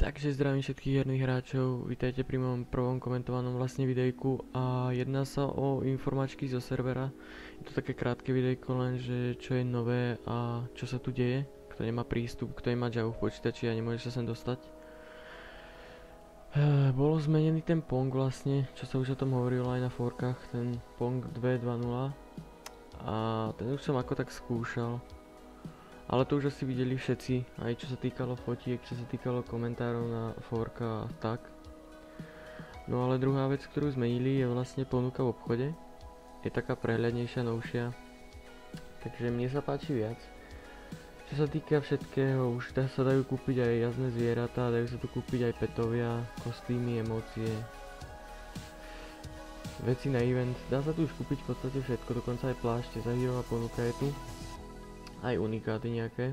Takže zdravím všetkých herných hráčov, vítajte pri mojom prvom komentovanom vlastne videjku a jedná sa o informačky zo servera. Je to také krátke videjko, lenže čo je nové a čo sa tu deje. Kto nemá prístup, kto nemá Java v počítači a nemôže sa sem dostať. Bolo zmenený ten Pong vlastne, čo sa už o tom hovorilo aj na forkách, ten Pong 2.2.0 a ten už som ako tak skúšal. Ale to už asi videli všetci, aj čo sa týkalo fotiek, čo sa týkalo komentárov na forka a tak. No ale druhá vec, ktorú zmenili, je vlastne ponuka v obchode. Je taká prehľadnejšia, novšia. Takže mne sa páči viac. Čo sa týka všetkého, už sa dajú kúpiť aj jazdné zvieratá, dajú sa tu kúpiť aj petovia, kostýmy, emócie. Veci na event, dá sa tu už kúpiť v podstate všetko, dokonca aj plášte, zahýrová ponuka je tu. Aj unikáty nejaké,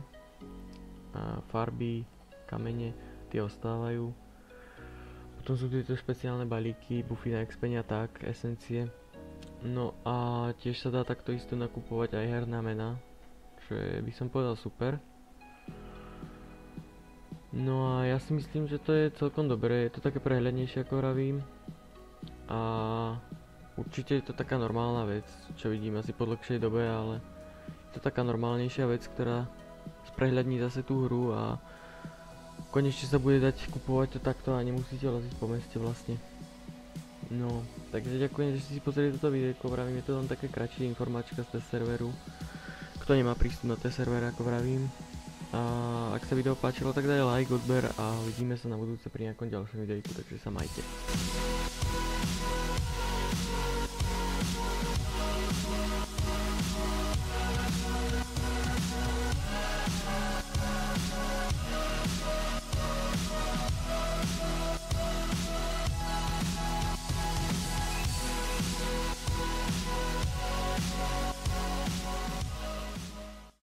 a farby, kamene, tie ostávajú. Potom sú tu tieto špeciálne balíky, buffy na expenia tak, esencie. No a tiež sa dá takto isto nakupovať aj herná mena, čo je, by som povedal, super. No a ja si myslím, že to je celkom dobré, je to také prehľadnejšie, ako vravím. A určite je to taká normálna vec, čo vidím asi po dlhšej dobe, ale to je taká normálnejšia vec, ktorá sprehľadní zase tú hru a konečne sa bude dať kupovať to takto a nemusíte laziť po meste vlastne. No, takže ďakujem, že ste si pozreli toto videjko, vravím, je to len také kratšie informačka z test serveru. Kto nemá prístup na test server, ako vravím. A ak sa video páčilo, tak daj like, odber a vidíme sa na budúce pri nejakom ďalšom videjku, takže sa majte.